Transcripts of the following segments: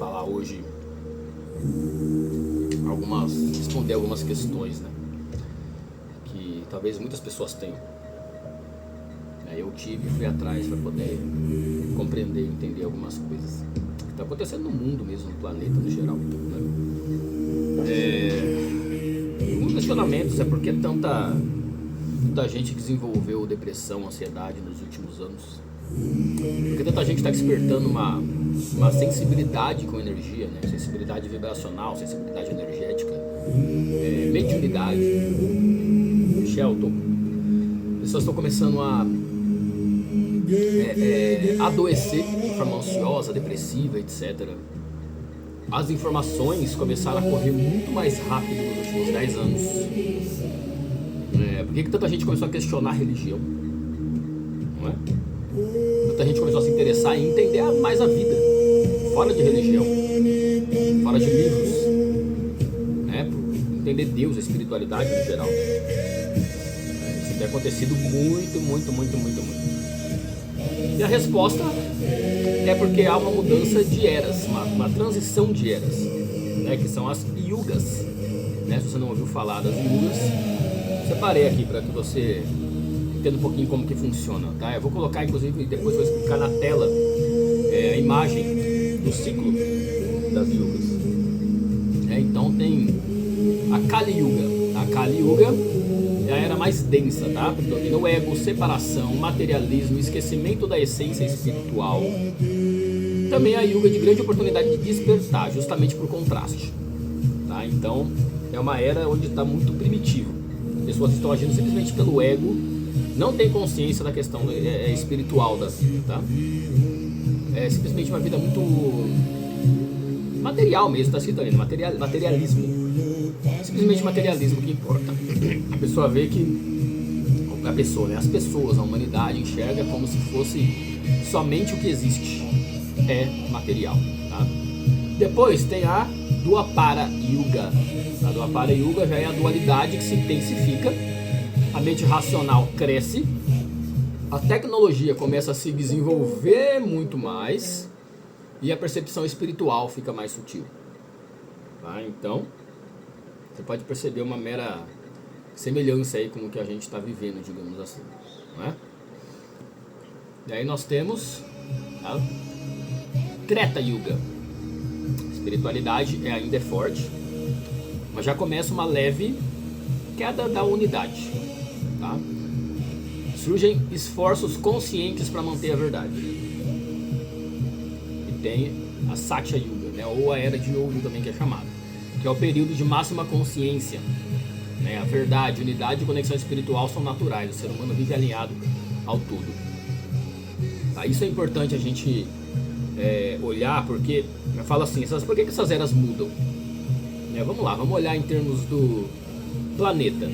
falar hoje responder algumas questões, né, que talvez muitas pessoas tenham. Eu fui atrás para poder compreender e entender algumas coisas que está acontecendo no mundo mesmo, no planeta no geral, né? Um questionamento é por que tanta gente desenvolveu depressão, ansiedade nos últimos anos. Porque tanta gente está despertando uma sensibilidade com energia, né? Sensibilidade vibracional, sensibilidade energética, mediunidade. Shelton, pessoas estão começando a adoecer de forma ansiosa, depressiva, etc. As informações começaram a correr muito mais rápido nos últimos 10 anos. Por que tanta gente começou a questionar a religião? Não é? Tanta gente começou a se interessar em entender mais a vida, fora de religião, fora de livros, né? Entender Deus, a espiritualidade no geral. Isso tem acontecido muito. E a resposta é porque há uma mudança de eras, uma transição de eras, né? Que são as yugas, né? Se você não ouviu falar das yugas, separei aqui para que você entenda um pouquinho como que funciona, tá? Eu vou colocar, inclusive, depois vou explicar na tela a imagem do ciclo das yugas. Então tem a Kali Yuga. A Kali Yuga é a era mais densa, tá? Predomina o ego, separação, materialismo, esquecimento da essência espiritual. Também a Yuga de grande oportunidade de despertar, justamente por contraste, tá? Então é uma era onde está muito primitivo. As pessoas estão agindo simplesmente pelo ego, não tem consciência da questão espiritual da vida, tá? É simplesmente uma vida muito material mesmo, está escrito ali, materialismo. Simplesmente materialismo que importa. A pessoa vê que as pessoas, a humanidade enxerga como se fosse somente o que existe é material, tá? Depois tem a Dwapara Yuga. A Dwapara Yuga já é a dualidade que se intensifica, a mente racional cresce, a tecnologia começa a se desenvolver muito mais e a percepção espiritual fica mais sutil, tá? Então você pode perceber uma mera semelhança aí com o que a gente está vivendo, digamos assim, não é? E aí nós temos a Treta Yuga. A espiritualidade ainda é forte, mas já começa uma leve queda da unidade, tá? Surgem esforços conscientes para manter a verdade. E tem a Satya Yuga, né? Ou a Era de Ouro também, que é chamada, que é o período de máxima consciência, né? A verdade, unidade e conexão espiritual são naturais. O ser humano vive alinhado ao todo, tá? Isso é importante a gente olhar, porque eu falo assim, por que essas eras mudam? Vamos lá, vamos olhar em termos do planeta.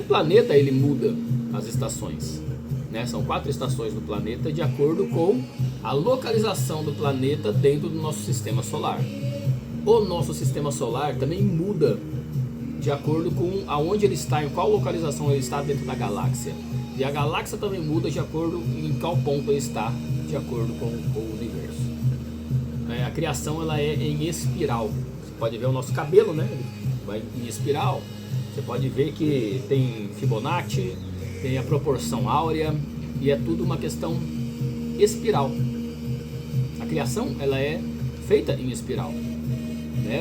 O planeta, ele muda as estações, né? São 4 estações no planeta de acordo com a localização do planeta dentro do nosso sistema solar. O nosso sistema solar também muda de acordo com aonde ele está, em qual localização ele está dentro da galáxia. E a galáxia também muda de acordo em qual ponto ele está, de acordo com o universo. A criação, ela é em espiral. Você pode ver o nosso cabelo, né? Ele vai em espiral. Você pode ver que tem Fibonacci, tem a proporção áurea, e é tudo uma questão espiral. A criação, ela é feita em espiral, né?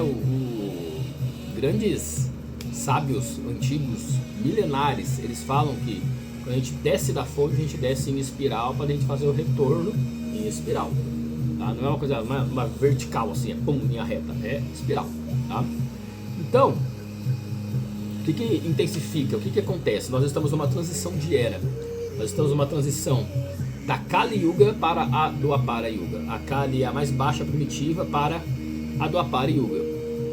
Grandes sábios antigos, milenares, eles falam que quando a gente desce da fonte, a gente desce em espiral para a gente fazer o retorno em espiral, tá? Não é uma coisa uma vertical assim, pum, linha reta, é espiral, tá? Então, o que intensifica? O que acontece? Nós estamos numa transição de era. Nós estamos numa transição da Kali Yuga para a Dwapara Yuga. A Kali é a mais baixa, primitiva, para a Dwapara Yuga,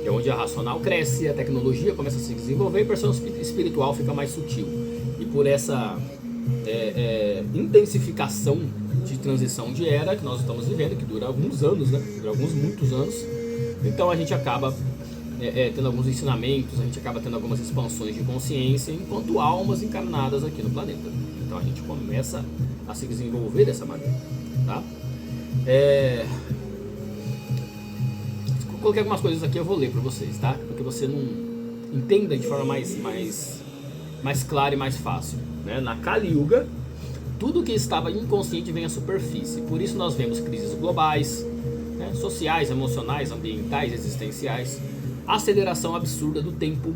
que é onde a racional cresce, a tecnologia começa a se desenvolver e a percepção espiritual fica mais sutil. E por essa intensificação de transição de era que nós estamos vivendo, que dura alguns anos, né? Dura muitos anos. Então a gente acaba tendo alguns ensinamentos, a gente acaba tendo algumas expansões de consciência enquanto almas encarnadas aqui no planeta. Então a gente começa a se desenvolver dessa maneira, tá? coloquei algumas coisas aqui, eu vou ler para vocês, tá? Porque você não entenda de forma mais clara e mais fácil, né? Na Kali Yuga, tudo que estava inconsciente vem à superfície. Por isso nós vemos crises globais, né? Sociais, emocionais, ambientais, existenciais, aceleração absurda do tempo.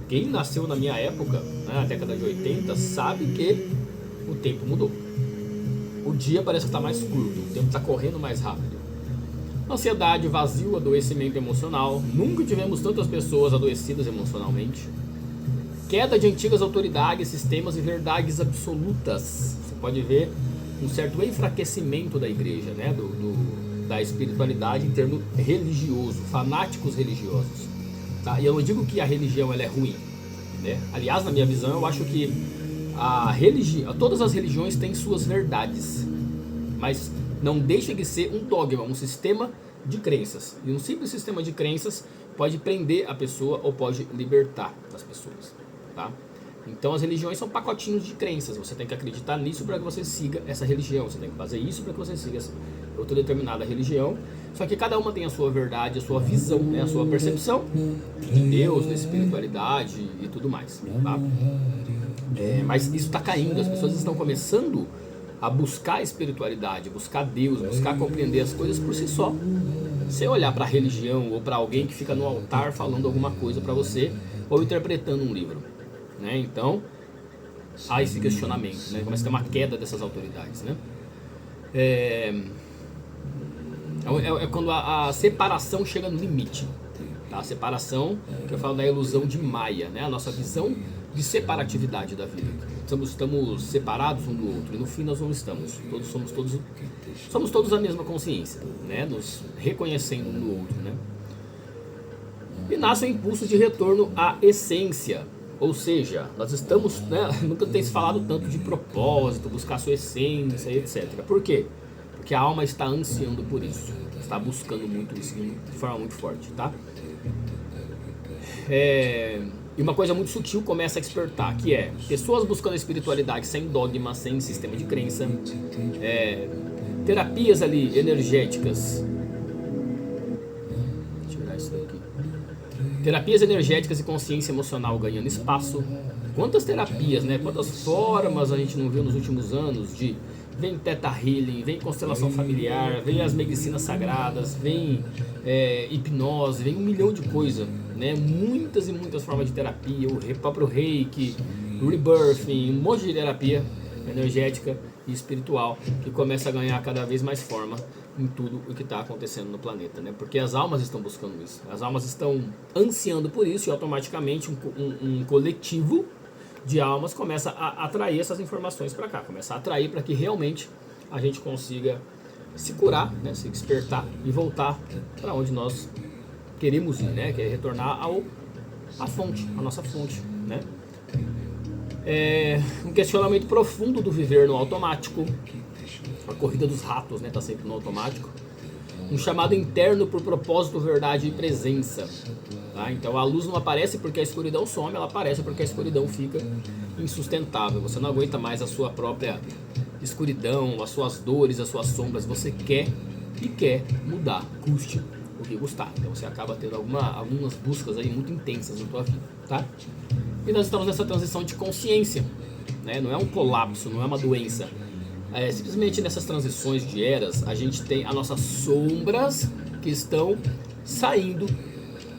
Quem nasceu na minha época, né, na década de 80, sabe que o tempo mudou. O dia parece que está mais curto, o tempo está correndo mais rápido. Ansiedade, vazio, adoecimento emocional. Nunca tivemos tantas pessoas adoecidas emocionalmente. Queda de antigas autoridades, sistemas e verdades absolutas. Você pode ver um certo enfraquecimento da igreja, né? Da espiritualidade em termos religioso, fanáticos religiosos. Tá? E eu não digo que a religião ela é ruim, né? Aliás, na minha visão, eu acho que todas as religiões têm suas verdades, mas não deixa de ser um dogma, um sistema de crenças. E um simples sistema de crenças pode prender a pessoa ou pode libertar as pessoas. Tá? Então as religiões são pacotinhos de crenças. Você tem que acreditar nisso para que você siga essa religião. Você tem que fazer isso para que você siga outra determinada religião. Só que cada uma tem a sua verdade, a sua visão, né? A sua percepção de Deus, da espiritualidade e tudo mais. Tá? Mas isso está caindo. As pessoas estão começando a buscar a espiritualidade, buscar Deus, buscar compreender as coisas por si só. Você olhar para a religião ou para alguém que fica no altar falando alguma coisa para você ou interpretando um livro, né? Então há esse questionamento, né? Começa a ter uma queda dessas autoridades, né? É quando a separação chega no limite, tá? A separação, que eu falo da ilusão de Maia, né? A nossa visão de separatividade da vida. Estamos separados um do outro e no fim nós não estamos. Somos todos a mesma consciência, né? Nos reconhecendo um do outro, né? E nasce o impulso de retorno à essência. Ou seja, nós estamos, né? Nunca tem se falado tanto de propósito, buscar sua essência, etc. Por quê? Porque a alma está ansiando por isso. Está buscando muito isso de forma muito forte, tá? E uma coisa muito sutil começa a despertar, que é pessoas buscando a espiritualidade sem dogma, sem sistema de crença, terapias ali energéticas. Deixa eu tirar isso daqui. Terapias energéticas e consciência emocional ganhando espaço. Quantas terapias, né? Quantas formas a gente não viu nos últimos anos de... Vem Theta Healing, vem constelação familiar, vem as medicinas sagradas, vem hipnose, vem um milhão de coisas, né? Muitas e muitas formas de terapia, o próprio Reiki, Rebirthing, um monte de terapia energética e espiritual que começa a ganhar cada vez mais forma em tudo o que está acontecendo no planeta, né? Porque as almas estão buscando isso, as almas estão ansiando por isso e automaticamente um coletivo de almas começa a atrair essas informações para cá, começa a atrair para que realmente a gente consiga se curar, né, se despertar e voltar para onde nós queremos ir, né, que é retornar à fonte, à nossa fonte, né. Um questionamento profundo do viver no automático, a corrida dos ratos, né, tá sempre no automático. Um chamado interno por propósito, verdade e presença. Tá? Então a luz não aparece porque a escuridão some, ela aparece porque a escuridão fica insustentável. Você não aguenta mais a sua própria escuridão, as suas dores, as suas sombras. Você quer mudar, custe o que custar. Então você acaba tendo algumas buscas aí muito intensas na tua vida. Tá? E nós estamos nessa transição de consciência, né? Não é um colapso, não é uma doença. Simplesmente nessas transições de eras, a gente tem as nossas sombras que estão saindo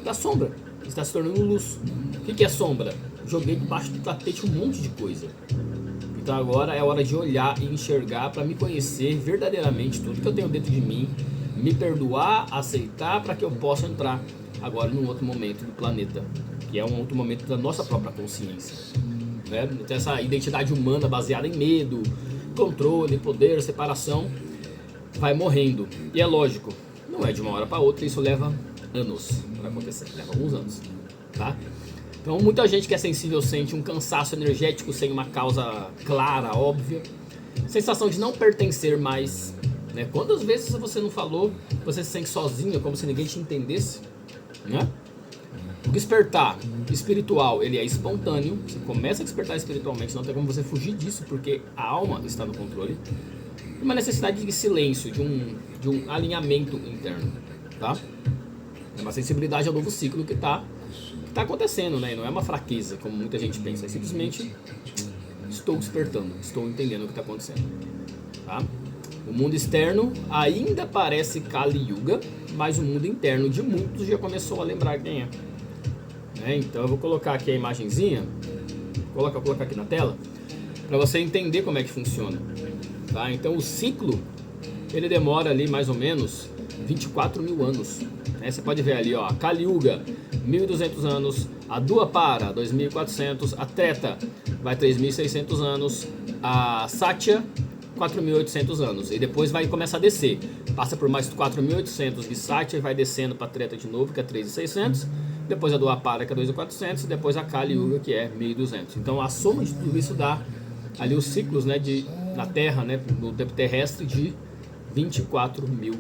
da sombra, que está se tornando luz. O que é sombra? Joguei debaixo do tapete um monte de coisa. Então agora é hora de olhar e enxergar para me conhecer verdadeiramente tudo que eu tenho dentro de mim, me perdoar, aceitar para que eu possa entrar agora num outro momento do planeta, que é um outro momento da nossa própria consciência, né? Então essa identidade humana baseada em medo, controle, poder, separação, vai morrendo. E é lógico, não é de uma hora para outra, isso leva anos para acontecer, leva alguns anos, tá? Então muita gente que é sensível sente um cansaço energético sem uma causa clara, óbvia, sensação de não pertencer mais, né? Quantas vezes você não falou, você se sente sozinho, como se ninguém te entendesse, né? O despertar espiritual, ele é espontâneo, você começa a despertar espiritualmente, não tem como você fugir disso, porque a alma está no controle. Uma necessidade de silêncio, de um alinhamento interno, tá? É uma sensibilidade ao novo ciclo que está acontecendo, né? E não é uma fraqueza, como muita gente pensa. É simplesmente estou despertando, estou entendendo o que está acontecendo. Tá? O mundo externo ainda parece Kali Yuga, mas o mundo interno de muitos já começou a lembrar quem é. Né? Então eu vou colocar aqui a imagenzinha, vou colocar aqui na tela, para você entender como é que funciona. Tá? Então o ciclo, ele demora ali mais ou menos 24 mil anos. Né? Você pode ver ali, ó, a Kali Yuga, 1.200 anos, a Dwapara, 2.400, a Treta vai 3.600 anos, a Satya, 4.800 anos. E depois vai começar a descer. Passa por mais 4.800 de Satya e vai descendo para a Treta de novo, que é 3.600. Depois a Dwapara, que é 2.400. E depois a Kali Yuga, que é 1.200. Então a soma de tudo isso dá ali os ciclos, né, na Terra, né, no tempo terrestre, de 24 mil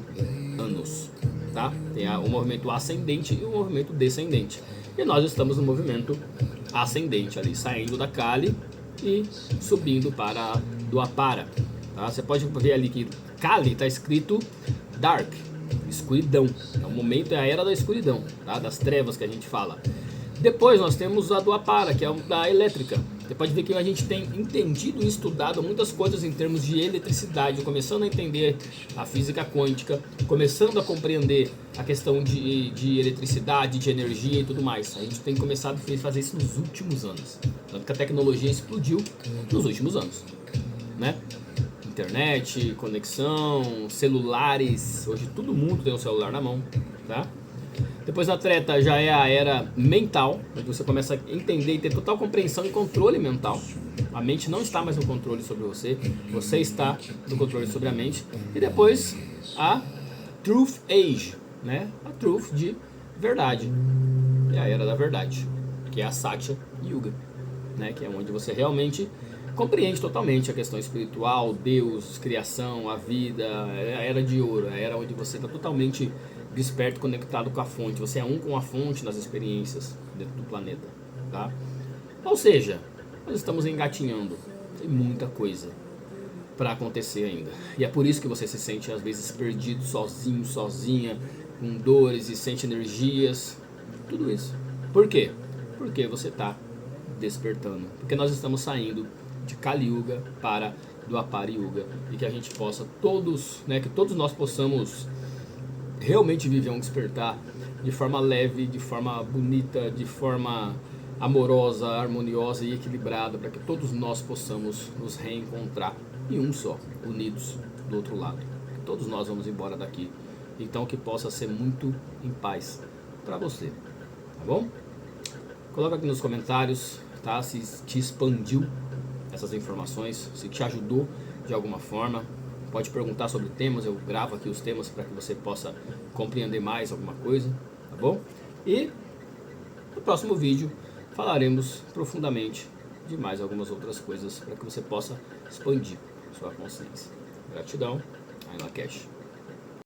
anos. Tá? Tem o movimento ascendente e o movimento descendente. E nós estamos no movimento ascendente ali, saindo da Kali e subindo para a Dwapara. Tá? Você pode ver ali que Kali está escrito Dark, escuridão. É o momento, é a era da escuridão, tá? Das trevas que a gente fala. Depois nós temos a Dwapara, que é da elétrica. Você pode ver que a gente tem entendido e estudado muitas coisas em termos de eletricidade, começando a entender a física quântica, começando a compreender a questão de eletricidade, de energia e tudo mais. A gente tem começado a fazer isso nos últimos anos. Tanto que a tecnologia explodiu nos últimos anos, né? Internet, conexão, celulares, hoje todo mundo tem um celular na mão, tá? Depois da Treta já é a era mental, onde você começa a entender e ter total compreensão e controle mental. A mente não está mais no controle sobre você, você está no controle sobre a mente. E depois a Truth Age, né? A Truth de verdade, é a era da verdade, que é a Satya Yuga, né? Que é onde você realmente compreende totalmente a questão espiritual, Deus, criação, a vida, é a era de ouro, é a era onde você está totalmente desperto, conectado com a fonte. Você é um com a fonte nas experiências dentro do planeta, tá? Ou seja, nós estamos engatinhando. Tem muita coisa para acontecer ainda. E é por isso que você se sente às vezes perdido, sozinho, sozinha, com dores e sente energias. Tudo isso. Por quê? Porque você está despertando. Porque nós estamos saindo de Kali Yuga para Dwapara Yuga. E que a gente possa todos, né, que todos nós possamos realmente viver um despertar de forma leve, de forma bonita, de forma amorosa, harmoniosa e equilibrada, para que todos nós possamos nos reencontrar em um só, unidos do outro lado. Todos nós vamos embora daqui, então que possa ser muito em paz para você, tá bom? Coloca aqui nos comentários, tá? Se te expandiu essas informações, se te ajudou de alguma forma. Pode perguntar sobre temas, eu gravo aqui os temas para que você possa compreender mais alguma coisa, tá bom? E no próximo vídeo falaremos profundamente de mais algumas outras coisas para que você possa expandir sua consciência. Gratidão, Ayla Cash.